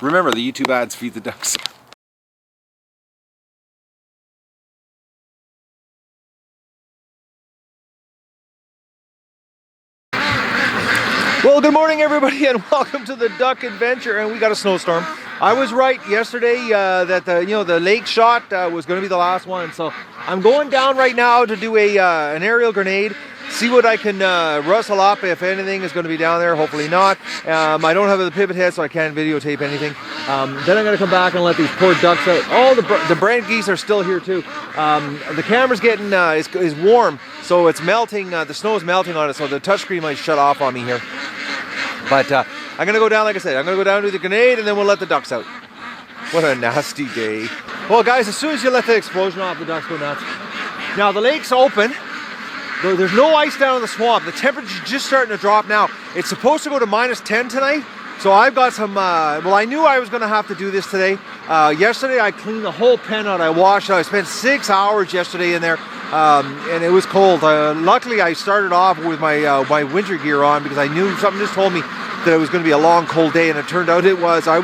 Remember, the YouTube ads feed the ducks. Well, good morning everybody and welcome to the duck adventure. And we got a snowstorm. I was right yesterday that the lake shot was going to be the last one. So I'm going down right now to do an aerial grenade. See what I can rustle up, if anything is going to be down there. Hopefully not. I don't have the pivot head, so I can't videotape anything. Then I'm going to come back and let these poor ducks out. Oh, the brant geese are still here too. The camera's getting is warm, so it's melting. The snow is melting on it, so the touchscreen might shut off on me here. But I'm going to go down, like I said, I'm going to go down to the grenade and then we'll let the ducks out. What a nasty day. Well, guys, as soon as you let the explosion off, the ducks go nuts. Now, the lake's open. There's no ice down in the swamp. The temperature's just starting to drop now. It's supposed to go to -10 tonight. So I've got some, well, I knew I was going to have to do this today. Yesterday, I cleaned the whole pen out. I washed it. I spent 6 hours yesterday in there. And it was cold. Luckily, I started off with my winter gear on because I knew something just told me that it was going to be a long, cold day, and it turned out it was. I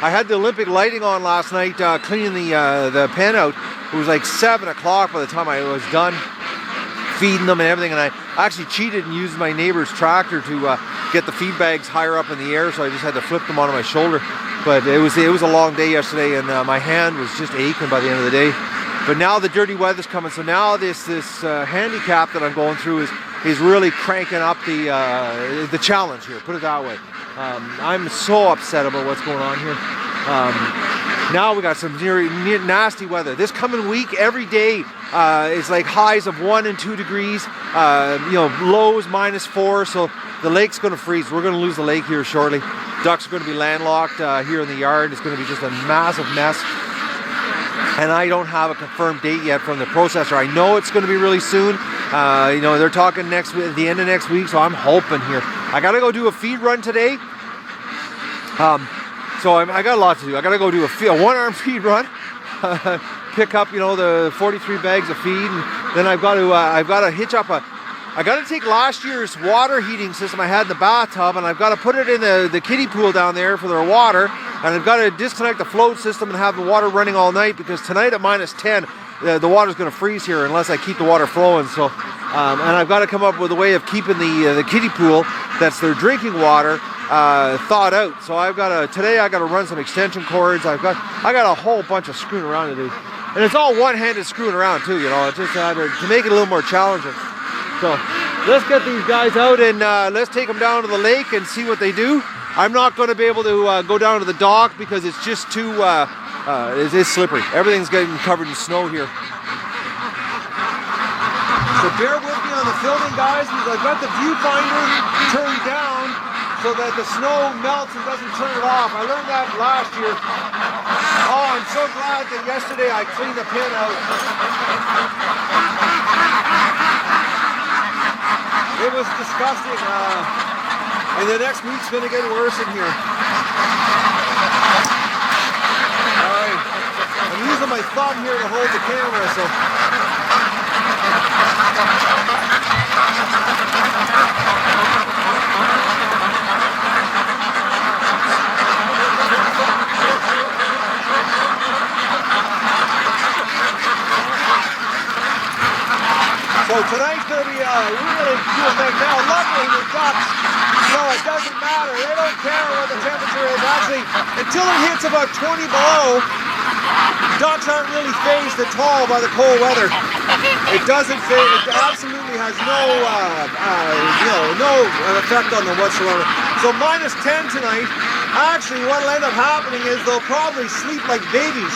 had the Olympic lighting on last night, cleaning the pen out. It was like 7 o'clock by the time I was done feeding them and everything, and I actually cheated and used my neighbor's tractor to get the feed bags higher up in the air, so I just had to flip them onto my shoulder. But it was a long day yesterday, and my hand was just aching by the end of the day. But now the dirty weather's coming, so now this handicap that I'm going through is really cranking up the challenge here, put it that way. I'm so upset about what's going on here. Now we got some nasty weather. This coming week, every day is like highs of 1 and 2 degrees, lows -4, so the lake's going to freeze. We're going to lose the lake here shortly. Ducks are going to be landlocked here in the yard. It's going to be just a massive mess. And I don't have a confirmed date yet from the processor. I know it's going to be really soon. They're talking at the end of next week, so I'm hoping here. I got to go do a feed run today. So I got a lot to do. I got to go do a one-arm feed run, pick up, the 43 bags of feed, and then I've got to hitch up I got to take last year's water heating system I had in the bathtub, and I've got to put it in the kiddie pool down there for their water, and I've got to disconnect the float system and have the water running all night because tonight at -10, the water's going to freeze here unless I keep the water flowing. So, and I've got to come up with a way of keeping the kiddie pool, that's their drinking water, thawed out. So today I got to run some extension cords. I got a whole bunch of screwing around to do, and it's all one-handed screwing around too. It's just to make it a little more challenging. So let's get these guys out and let's take them down to the lake and see what they do. I'm not going to be able to go down to the dock because it's just too it's slippery. Everything's getting covered in snow here. So bear with me on the filming, guys, because I've got the viewfinder turned down so that the snow melts and doesn't turn it off. I learned that last year. Oh, I'm so glad that yesterday I cleaned the pin out. It was disgusting. And the next week's going to get worse in here. Alright. I'm using my thumb here to hold the camera, so. So tonight's going to be a really cool thing. Now, luckily, the ducks, it doesn't matter. They don't care what the temperature is. Actually, until it hits about 20 below, ducks aren't really phased at all by the cold weather. It doesn't phase. It absolutely has no effect on them whatsoever. So -10 tonight. Actually, what'll end up happening is they'll probably sleep like babies.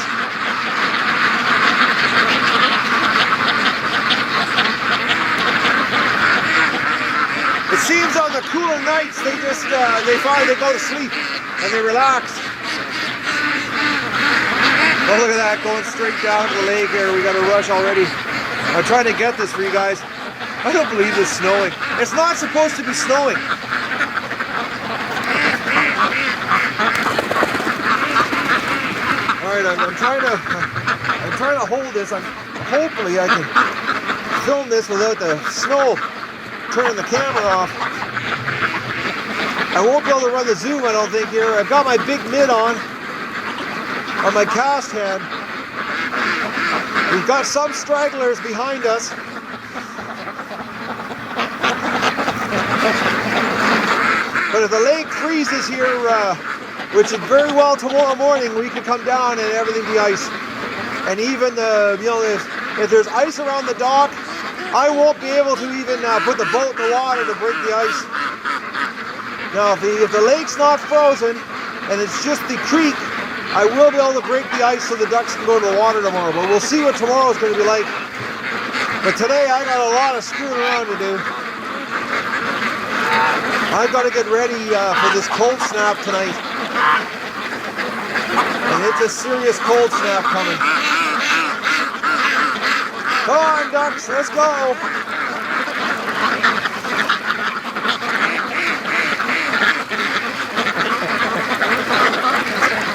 It seems on the cooler nights they just they go to sleep and they relax. Oh, look at that, going straight down to the lake here. We got a rush already. I'm trying to get this for you guys. I don't believe it's snowing. It's not supposed to be snowing. All right, I'm trying to hold this. Hopefully I can film this without the snow turning the camera off. I won't be able to run the zoom, I don't think, here. I've got my big lid on my cast head. We've got some stragglers behind us. But if the lake freezes here, which is very well tomorrow morning, we can come down and everything be ice. And even if there's ice around the dock, I won't be able to even put the boat in the water to break the ice. Now, if the lake's not frozen and it's just the creek, I will be able to break the ice so the ducks can go to the water tomorrow. But we'll see what tomorrow's going to be like. But today I got a lot of screwing around to do. I've got to get ready for this cold snap tonight. And it's a serious cold snap coming. Come on, ducks, let's go.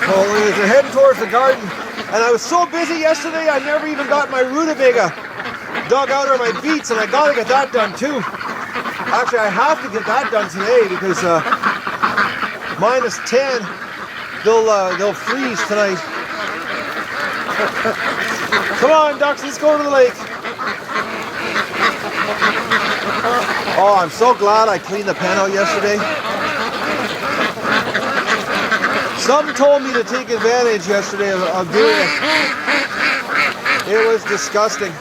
Well, we're heading towards the garden. And I was so busy yesterday, I never even got my rutabaga dug out of my beets, and I got to get that done too. Actually, I have to get that done today because -10, they'll freeze tonight. Come on, ducks, let's go to the lake. Oh, I'm so glad I cleaned the pen out yesterday. Some told me to take advantage yesterday of doing it. It was disgusting.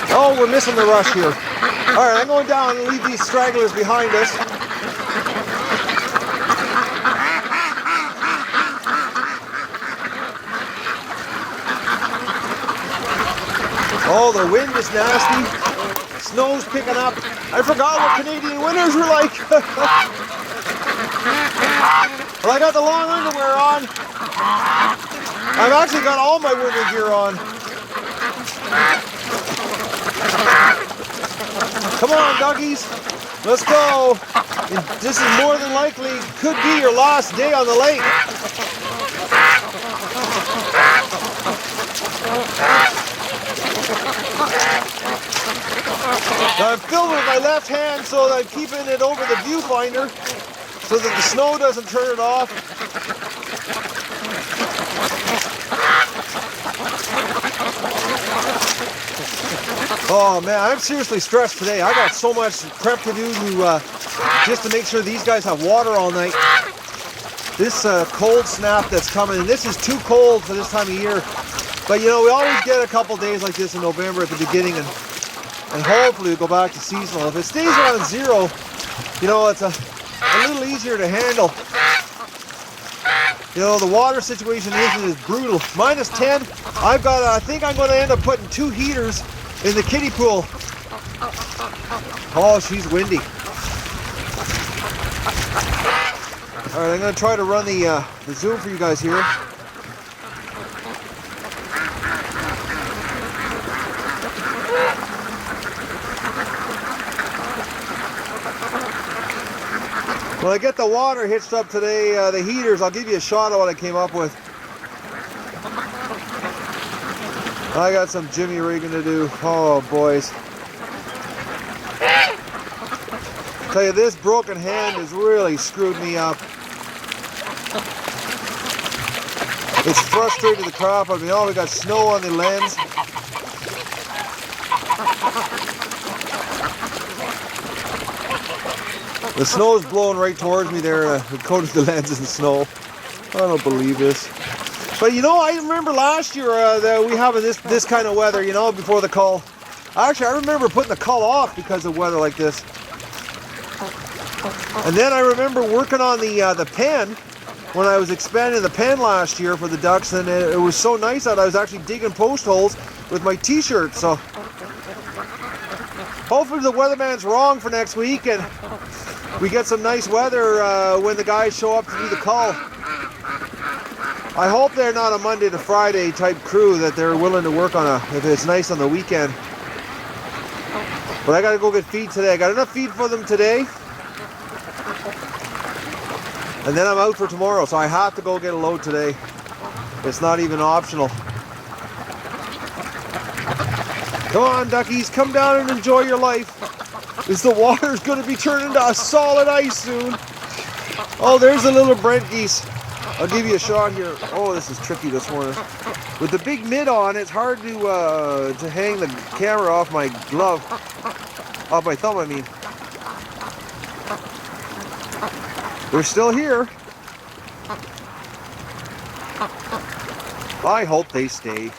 Oh, we're missing the rush here. All right, I'm going down and leave these stragglers behind us. Oh, the wind is nasty. Snow's picking up. I forgot what Canadian winters were like. Well, I got the long underwear on. I've actually got all my winter gear on. Come on, doggies. Let's go. This is more than likely could be your last day on the lake. Now I'm filming with my left hand so that I'm keeping it over the viewfinder so that the snow doesn't turn it off. Oh man, I'm seriously stressed today. I got so much prep to do just to make sure these guys have water all night. This cold snap that's coming, and this is too cold for this time of year. But you know, we always get a couple days like this in November at the beginning, and hopefully we'll go back to seasonal. If it stays around 0, you know, it's a little easier to handle. You know, the water situation isn't as brutal. -10, I think I'm going to end up putting 2 heaters in the kiddie pool. Oh, she's windy. All right, I'm going to try to run the zoom for you guys here. When I get the water hitched up today, the heaters, I'll give you a shot of what I came up with. I got some jimmy rigging to do. Oh, boys. Tell you, this broken hand has really screwed me up. It's frustrated the crap out of me. Oh, we got snow on the lens. The snow's blowing right towards me there. It coated the lenses in snow. I don't believe this. But you know, I remember last year that we having this kind of weather, you know, before the cull. Actually, I remember putting the cull off because of weather like this. And then I remember working on the pen when I was expanding the pen last year for the ducks, and it was so nice that I was actually digging post holes with my t-shirt. So hopefully the weatherman's wrong for next week and we get some nice weather when the guys show up to do the cull. I hope they're not a Monday to Friday type crew, that they're willing to work on if it's nice on the weekend. But I gotta go get feed today. I got enough feed for them today. And then I'm out for tomorrow, so I have to go get a load today. It's not even optional. Come on, duckies, come down and enjoy your life. is the water's going to be turned into a solid ice soon. Oh, there's a little Brent geese. I'll give you a shot here. Oh, this is tricky this morning. With the big mid on, it's hard to hang the camera off my glove. Off my thumb, I mean. They're still here. I hope they stay.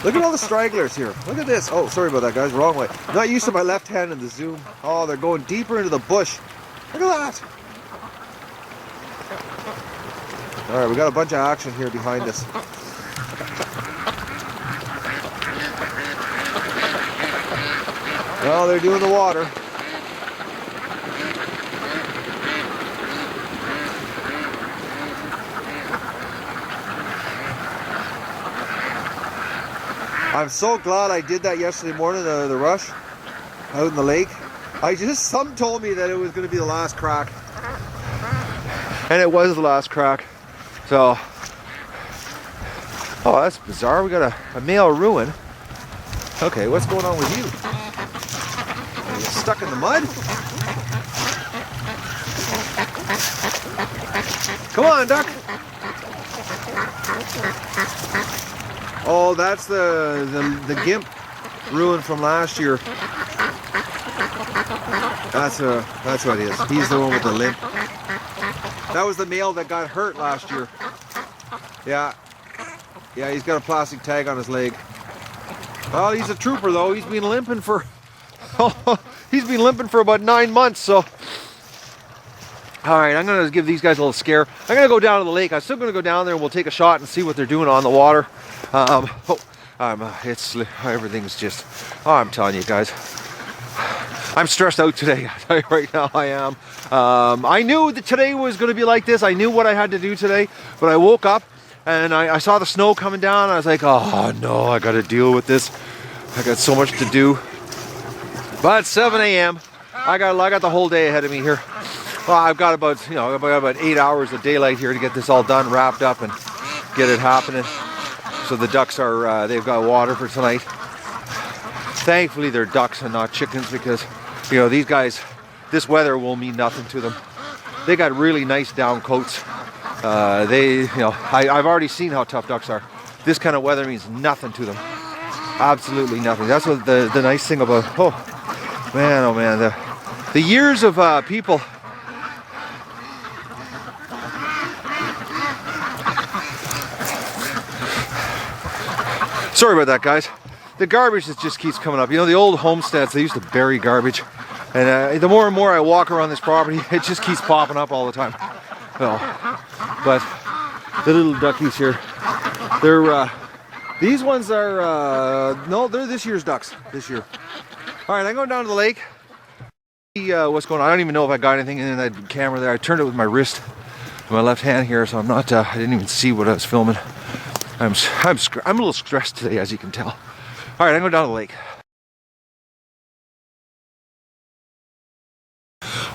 Look at all the stragglers here. Look at this. Oh, sorry about that, guys. Wrong way. I'm not used to my left hand in the zoom. Oh, they're going deeper into the bush. Look at that. All right, we got a bunch of action here behind us. Well, they're doing the water. I'm so glad I did that yesterday morning, the rush out in the lake. Some told me that it was going to be the last crack. And it was the last crack. So, oh, that's bizarre. We got a male ruin. Okay, what's going on with you? Are you stuck in the mud? Come on, duck. Oh, that's the gimp ruin from last year. That's what it is. He's the one with the limp. That was the male that got hurt last year. Yeah, he's got a plastic tag on his leg. Well, he's a trooper though. He's been limping for about 9 months. So, all right, I'm gonna give these guys a little scare. I'm gonna go down to the lake. I'm still gonna go down there and we'll take a shot and see what they're doing on the water. Everything's just. Oh, I'm telling you guys. I'm stressed out today. I tell you right now, I am. I knew that today was going to be like this. I knew what I had to do today, but I woke up and I saw the snow coming down. I was like, oh no, I got to deal with this. I got so much to do. But 7 a.m. I got the whole day ahead of me here. Well, I've got about 8 hours of daylight here to get this all done, wrapped up, and get it happening. So the ducks are they've got water for tonight. Thankfully, they're ducks and not chickens because, these guys, this weather will mean nothing to them. They got really nice down coats. I've already seen how tough ducks are. This kind of weather means nothing to them. Absolutely nothing. That's what the nice thing about, oh man, the years of people. Sorry about that, guys. The garbage that just keeps coming up. The old homesteads, they used to bury garbage. And the more and more I walk around this property, it just keeps popping up all the time. But the little duckies here, these ones are, no, they're this year's ducks, this year. All right, I'm going down to the lake. See what's going on. I don't even know if I got anything in that camera there. I turned it with my wrist, my left hand here, so I didn't even see what I was filming. I'm a little stressed today, as you can tell. All right, I'm going down to the lake.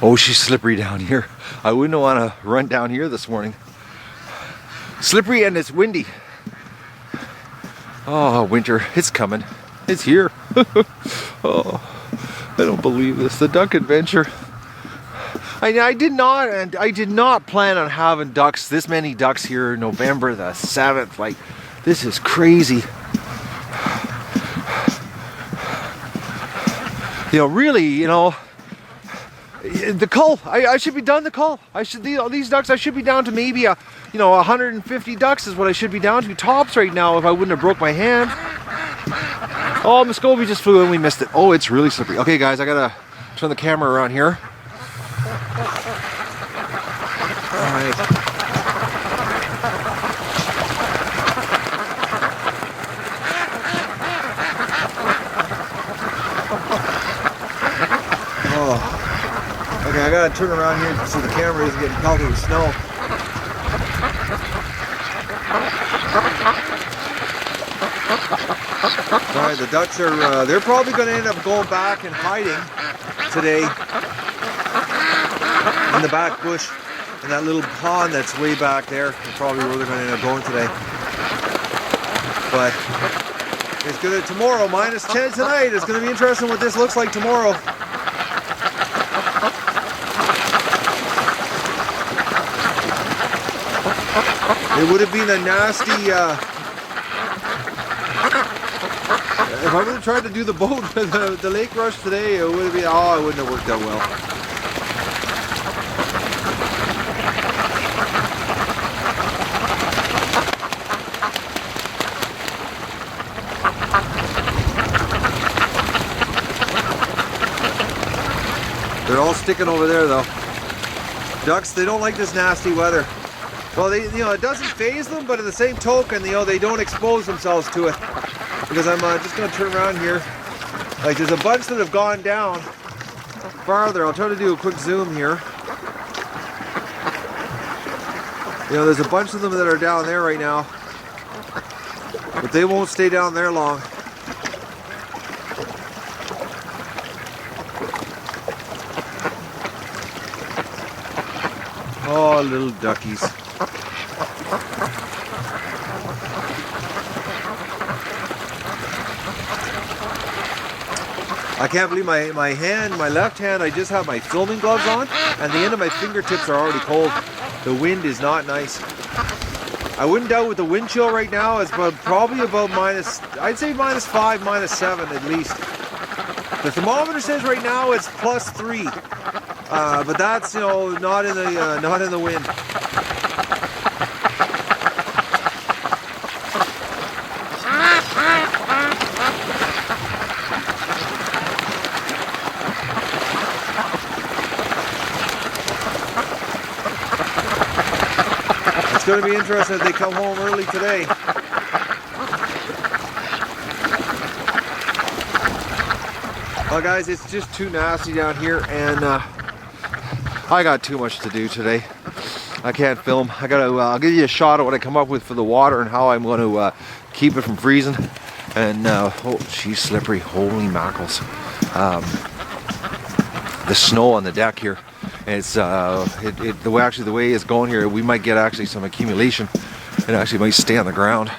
Oh, she's slippery down here. I wouldn't want to run down here this morning. Slippery and it's windy. Oh, winter, it's coming. It's here. Oh, I don't believe this. The duck adventure. I did not plan on having ducks, this many ducks here November the 7th. Like, this is crazy. The cull. I should be done the cull. These ducks. I should be down to maybe 150 ducks is what I should be down to tops right now if I wouldn't have broke my hand. Oh, Muscovy just flew in. We missed it. Oh, it's really slippery. Okay, guys, I gotta turn the camera around here. All right. Okay, I gotta turn around here so the camera isn't getting pelted with snow. Alright, the ducks are, they're probably gonna end up going back and hiding today in the back bush, in that little pond that's way back there. That's probably where they're gonna end up going today. But It's gonna tomorrow, -10 tonight. It's gonna be interesting what this looks like tomorrow. It would have been a nasty, if I would have tried to do the boat, the lake rush today, it would have been, oh, it wouldn't have worked out well. They're all sticking over there though. Ducks, they don't like this nasty weather. Well, they, it doesn't faze them, but at the same token, they don't expose themselves to it. Because I'm just going to turn around here. Like, there's a bunch that have gone down farther. I'll try to do a quick zoom here. There's a bunch of them that are down there right now. But they won't stay down there long. Oh, little duckies. I can't believe my left hand, I just have my filming gloves on, and the end of my fingertips are already cold. The wind is not nice. I wouldn't doubt with the wind chill right now, it's probably about I'd say -5, -7 at least. The thermometer says right now it's +3, but that's not in the wind. It's going to be interesting if they come home early today. Well, guys, it's just too nasty down here, and I got too much to do today. I can't film. I'll give you a shot of what I come up with for the water and how I'm going to keep it from freezing. And oh, she's slippery. Holy mackerels! The snow on the deck here. It's the way it's going here, we might get actually some accumulation. It actually might stay on the ground.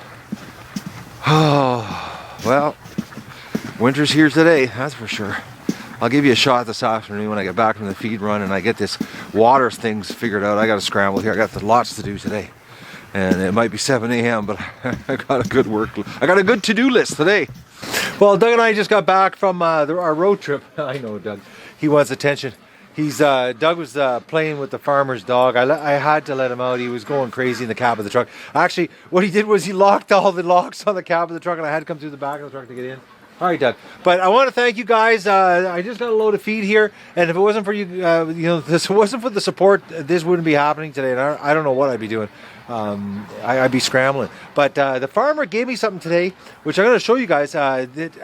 Oh, well, winter's here today, that's for sure. I'll give you a shot this afternoon when I get back from the feed run and I get this water things figured out. I got to scramble here. I got lots to do today, and it might be 7 a.m. but I got a good to-do list today. Well, Doug and I just got back from our road trip. I know Doug. He wants attention. Doug was playing with the farmer's dog. I had to let him out. He was going crazy in the cab of the truck. Actually, what he did was he locked all the locks on the cab of the truck, and I had to come through the back of the truck to get in. All right, Doug. But I want to thank you guys. I just got a load of feed here, and if it wasn't for you, this wasn't for the support, this wouldn't be happening today. And I don't know what I'd be doing. I'd be scrambling. But the farmer gave me something today, which I'm going to show you guys.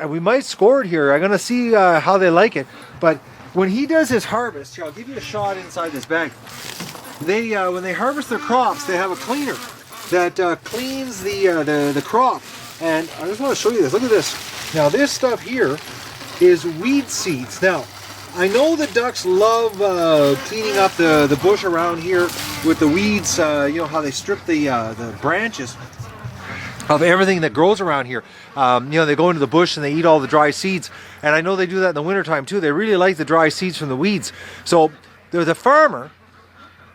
We might score it here. I'm going to see how they like it. But when he does his harvest, here, I'll give you a shot inside this bag. When they harvest their crops, they have a cleaner that cleans the crop. And I just want to show you this. Look at this. Now this stuff here is weed seeds. Now I know the ducks love cleaning up the bush around here with the weeds. How they strip the branches of everything that grows around here. They go into the bush and they eat all the dry seeds. And I know they do that in the wintertime too. They really like the dry seeds from the weeds. So the farmer,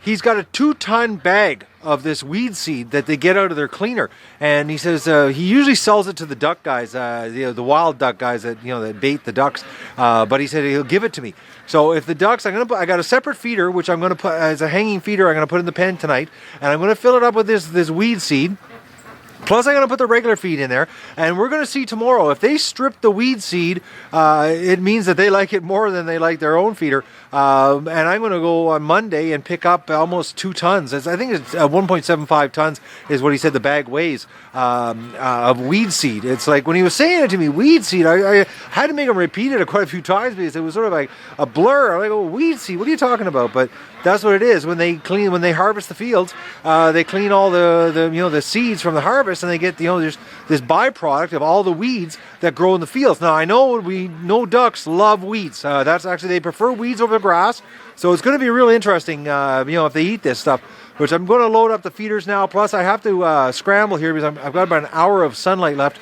he's got a 2-ton bag of this weed seed that they get out of their cleaner. And he says he usually sells it to the duck guys, the wild duck guys that bait the ducks. But he said he'll give it to me. So if the ducks, I got a separate feeder, which I'm going to put as a hanging feeder. I'm going to put in the pen tonight, and I'm going to fill it up with this weed seed. Plus, I'm going to put the regular feed in there, and we're going to see tomorrow. If they strip the weed seed, it means that they like it more than they like their own feeder. And I'm going to go on Monday and pick up almost 2 tons. I think it's 1.75 tons is what he said the bag weighs of weed seed. It's like when he was saying it to me, weed seed, I had to make him repeat it quite a few times because it was sort of like a blur. I'm like, oh, weed seed, what are you talking about? But that's what it is. When they harvest the fields, they clean all the seeds from the harvest, and they get there's this byproduct of all the weeds that grow in the fields. Now I know ducks love weeds. That's actually, they prefer weeds over the grass. So it's going to be really interesting, if they eat this stuff. Which I'm going to load up the feeders now. Plus I have to scramble here because I've got about an hour of sunlight left.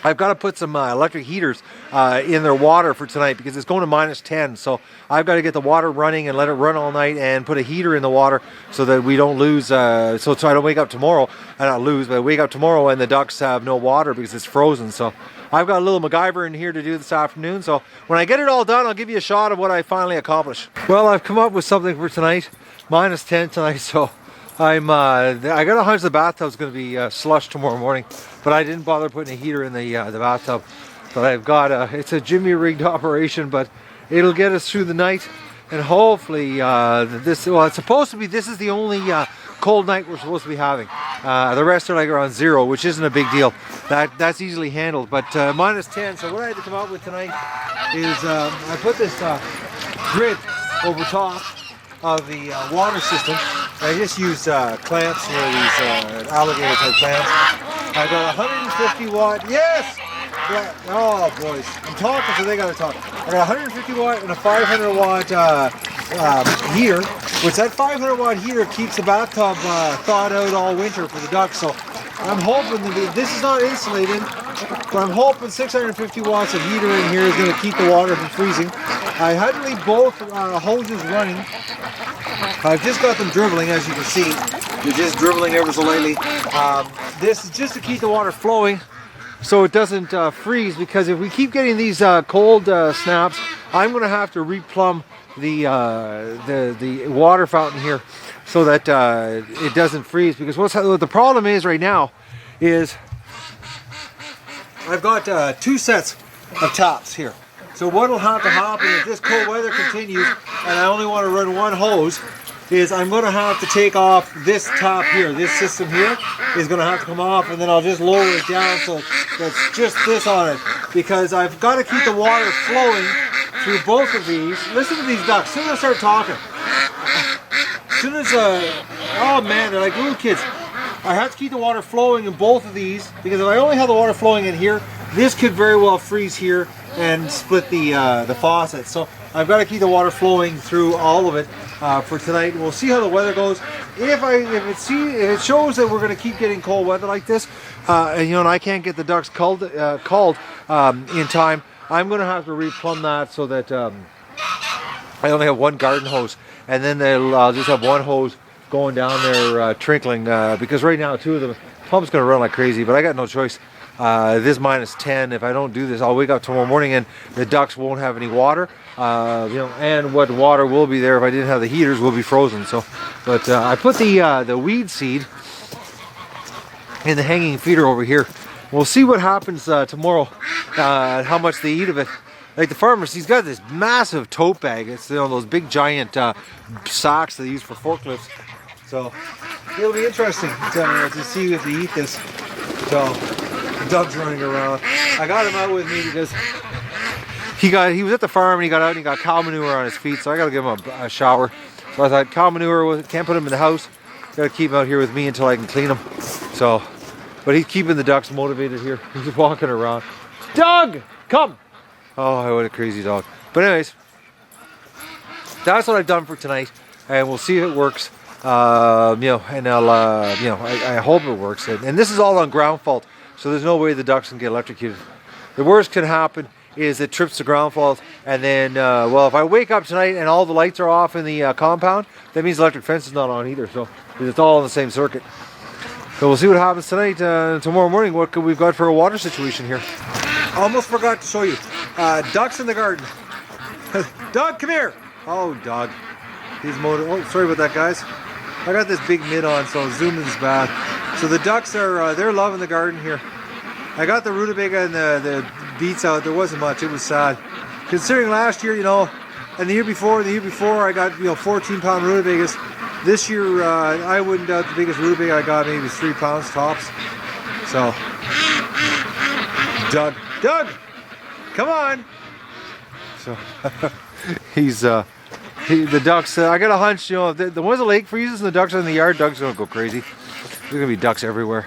I've got to put some electric heaters in their water for tonight because it's going to -10. So I've got to get the water running and let it run all night and put a heater in the water so that we don't lose, so I don't wake up tomorrow, not lose, but wake up tomorrow and the ducks have no water because it's frozen. So I've got a little MacGyver in here to do this afternoon. So when I get it all done, I'll give you a shot of what I finally accomplished. Well, I've come up with something for tonight. -10 tonight, so I got a hunch the bathtub's going to be slush tomorrow morning, but I didn't bother putting a heater in the bathtub. But I've got it's a Jimmy rigged operation, but it'll get us through the night, and hopefully it's supposed to be. This is the only cold night we're supposed to be having. The rest are like around 0, which isn't a big deal. That's easily handled. But -10. So what I had to come up with tonight is I put this grid over top of the water system. I just used clamps, these alligator type clamps. I got 150 watt, yes! Yeah. Oh boys, I'm talking so they gotta talk. I got 150 watt and a 500 watt heater, which that 500 watt heater keeps the bathtub thawed out all winter for the ducks. So I'm hoping that this is not insulated, but I'm hoping 650 watts of heater in here is gonna keep the water from freezing. I had to leave both hoses running. I've just got them dribbling, as you can see. They're just dribbling ever so lightly. This is just to keep the water flowing so it doesn't freeze, because if we keep getting these cold snaps, I'm going to have to replumb the water fountain here so that it doesn't freeze. Because what the problem is right now is I've got 2 sets of taps here. So what will have to happen if this cold weather continues and I only want to run one hose is I'm going to have to take off this top here. This system here is going to have to come off, and then I'll just lower it down so that's just this on it, because I've got to keep the water flowing through both of these. Listen to these ducks. As soon as I start talking, as soon as oh man, they're like little kids. I have to keep the water flowing in both of these, because if I only have the water flowing in here, this could very well freeze here and split the faucet. So I've got to keep the water flowing through all of it for tonight. We'll see how the weather goes. If it shows that we're going to keep getting cold weather like this, and I can't get the ducks called in time, I'm going to have to replumb that so that I only have one garden hose, and then I'll just have one hose going down there trickling, because right now 2 of them, pump's going to run like crazy, but I got no choice. This -10, if I don't do this, I'll wake up tomorrow morning and the ducks won't have any water, and what water will be there if I didn't have the heaters will be frozen. So, but I put the weed seed in the hanging feeder over here. We'll see what happens tomorrow, how much they eat of it. Like the farmer, he's got this massive tote bag. It's those big giant sacks they use for forklifts. So it'll be interesting to see if they eat this. So the dog's running around. I got him out with me because he was at the farm and he got out and he got cow manure on his feet. So I got to give him a shower. So I thought cow manure, can't put him in the house. Got to keep him out here with me until I can clean him. So, but he's keeping the ducks motivated here. He's walking around. Doug, come! Oh, what a crazy dog. But anyways, that's what I've done for tonight, and we'll see if it works. And I'll, I hope it works. And this is all on ground fault, so there's no way the ducks can get electrocuted. The worst can happen is it trips the ground fault, and then, well, if I wake up tonight and all the lights are off in the compound, that means the electric fence is not on either, so it's all on the same circuit. So we'll see what happens tonight. Tomorrow morning, what we've got for a water situation here. Almost forgot to show you. Ducks in the garden. Doug, come here. Oh, Doug. He's oh, sorry about that, guys. I got this big mitt on, so zooming's bad. So the ducks are, they're loving the garden here. I got the rutabaga and the beets out. There wasn't much. It was sad. Considering last year, and the year before I got, 14-pound rutabagas. This year, I wouldn't doubt the biggest rutabaga I got maybe 3 pounds tops. So, Doug, come on. So, the ducks, I got a hunch, the ones the lake freezes and the ducks are in the yard, Doug's gonna go crazy. There's gonna be ducks everywhere.